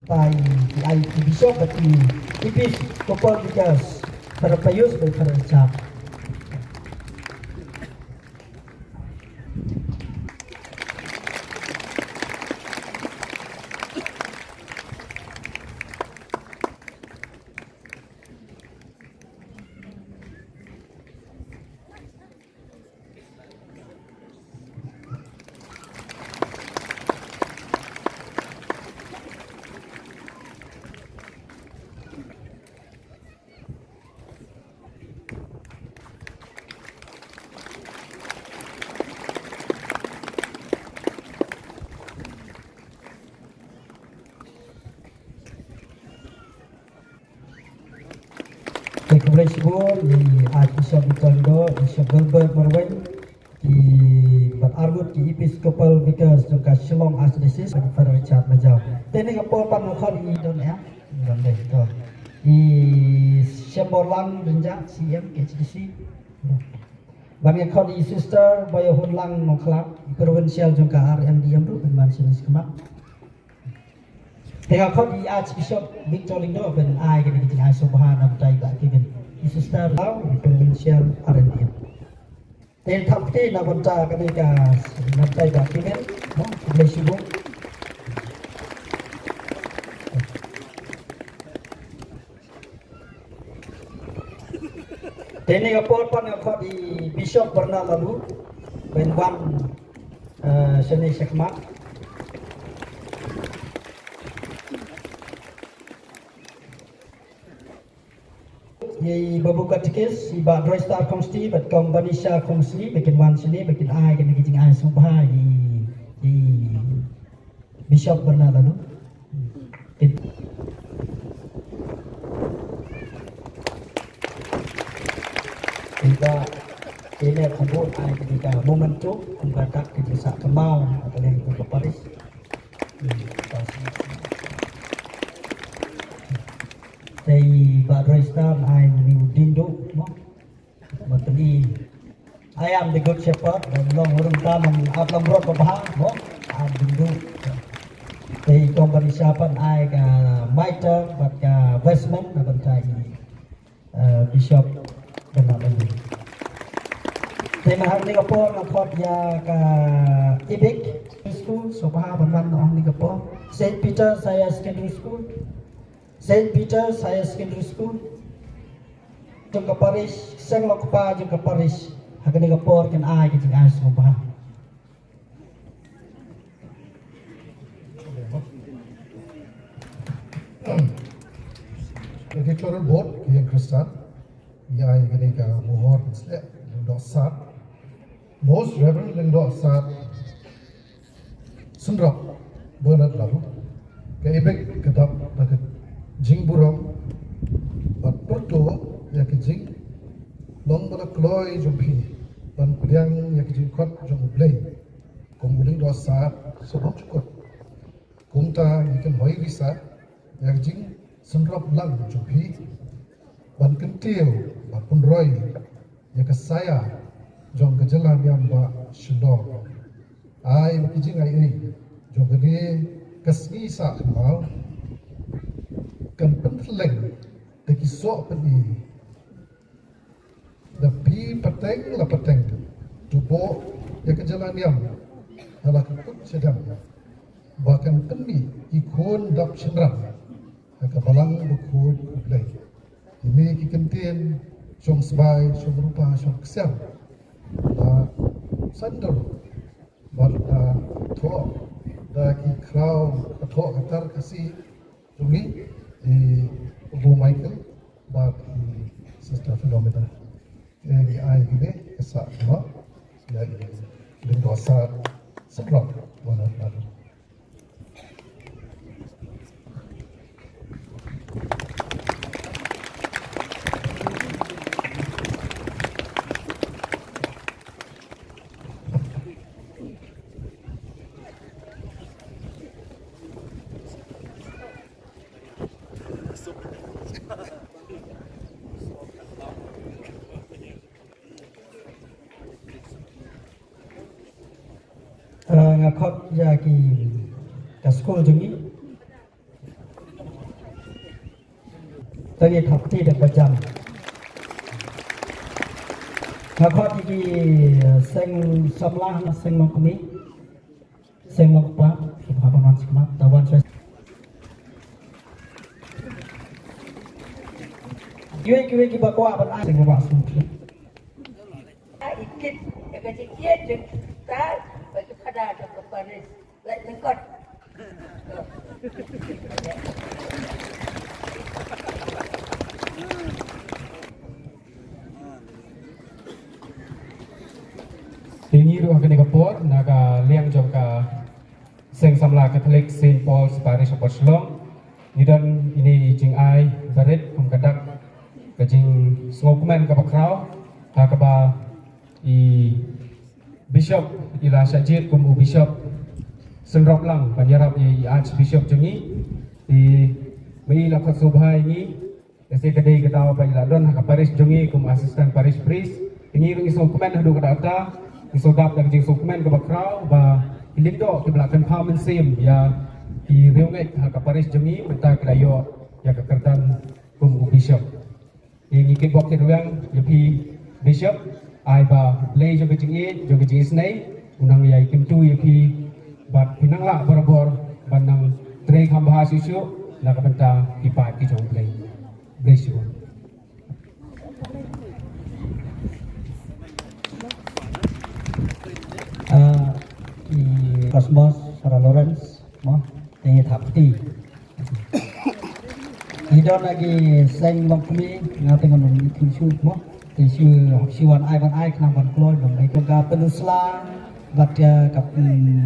Tai ai bishop bati ipis kopal vikas para payus by para chap. Kemudian sebut di Archbishop Tondo, Bishop Gilbert Marwin di berargut di Episcopal Vicar juga Shillong Archdiocese di Father Richard Majau. Ini kapal panukal di Don ya, dan itu di Semborlang Renjak CM HDC. Banyak kau di Sister Bayahunlang Noklak Provincial juga RMDM tu dengan sini sekemak. Tengah kau di Archbishop Victor Lindo ben ai kena kita ai subhanahu wa ta'ala kigen di Sister Lau di Provincial RMDM. Ten thapti na banta kena ka natai ka kigen no boleh sibuk. Teni kapal pan kau di Bishop Bernard Lalu ben wan seni sekmak. Ye babu katikis iba dry star kongsi bat kong banisha kongsi bikin wan sini bikin ai kan bikin ai subha di Bishop Bernard Lalu. Kita ini kumpul ai ketika momentum membatak di desa Kemau atau yang ke Paris. Dari Badrai Star, I am Dindo, but I am the good shepherd, and long urung tamang atlam rot babah, no, I am Dindo. Dari company siapan I ka Mitre, but ka Westman, nabantai Bishop Bernard Lalu. Tema hari ni kapor nakot ya ka Ibik School, so baha banban noong ni kapor. Saint Peter saya Secondary School. Saint Peter saya Secondary School. Jengka Paris, sang lokpa jengka Paris. Hakan ni kapor kan ai kan ai so baha. Electoral board yang Kristen, ya yang ni ka mohor sle dosat. Most Reverend Lindosat Sundrap Bernard Lalu. Ke Ibek kedap dekat Jing Burong, bat Porto ya ke Jing, long bala Kloy Jumpi, ban Kuliang ya ke Jing Kot Jung Blay, Kumuling Dosa sebab cukup, Kumta ya ke Hoi Visa ya ke Jing Sundrap Lang Jumpi, ban Kentil, bat Punroy ya ke saya, Jong ke Jalan yang ba Shillong, ai ke Jing ai, Jong ke dia kesni sa Kemau. Kan penting de kisok peni de pi peteng la peteng tubo ya ke jalan yang ala kekut sedang bahkan peni ikon dap cendram ke balang bukut kublai ini kikentien song sebai song rupa song kesel la sandal barda to da ki kraw to katar kasih jungi Ibu Michael bab Sister Philomena yang ai gini kesak no ya ini dosa sekrot mana lalu ngakot ya ki ka school jungi Tadi thapti dan pajam. Ngakot iki sing samlah sing mangkumi. Sing mangkupa subhanallahi subhanahu tawan saya. Kiwe kita kuat ban sing bawa sunti. Ikut kecil tak bagi pada kepada lengkap. Tinggi ruang kini kapor naga liang jom ka seng samla Katolik Saint Paul's Parish of Shlong. Nidan ini jing ai barit kum kadak kajing smokeman ka bakrau ha ka ba i bishop ila sajid kum bishop senrop lang panjarap i archbishop jengi i mai la khot subhai ni ese kadai katawa pa ila don ha ka parish jengi kum assistant parish priest tingi ru smokeman hadu kadata isodap dan jing sukmen ke bakrau ba ilindo ke belakang pamen sim ya di reunget hal kaparis jemi menta kelayo ya kekertan kum bishop ini ke bok ke ruang yepi bishop ai ba lay jo ke jing snai unang ya ikim tu yepi bat pinang la borobor banang tre kham bahas isu la ka benta pipa ki jong play bless you. Cosmos Sarah Lawrence mo tinggi thapti idon lagi seng mangkumi ngating ngon isu mo siwan ai kenang ban kloy dong ai ka penusla bat ya kap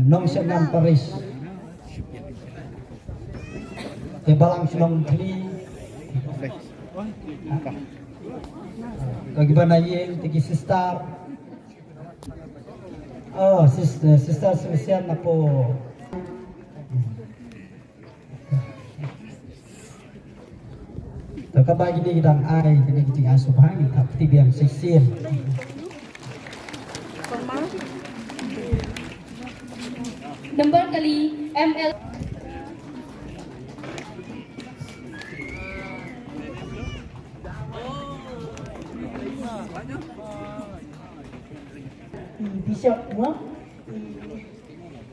nom sengan Paris ke balang selong kli bagi bana yeng tiki sister. Oh, sister Selesian napo. Taka bagi di dang ai, kini kita asupan tapi biang sisin. Number kali ML Bishop mo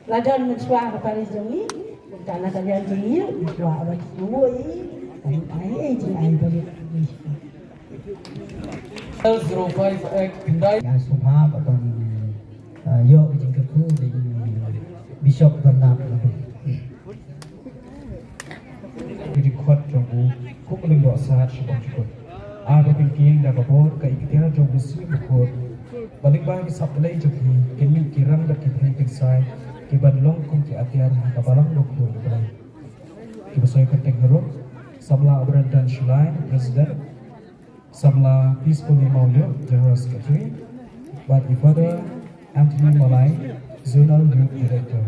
ladon mensuah ke Paris jongi karena kalian jongi mensuah abad semua ini ai jing ai bagi 058 Kendai Asupan atau yo jing keku di Bishop Bernard. jadi kuat jonggu ku paling doa saat syukur syukur aku pinkin dah kabur ke ikhtiar jonggu sih bukur balik bagi sablay jogi kini kirang dak kita piksai kiban long kum ki atiar kabalang doktor berai kibasoy ketek ngeruk samla obran dan shulain president samla peaceful maulio general secretary but ifada Anthony Malay zonal group director.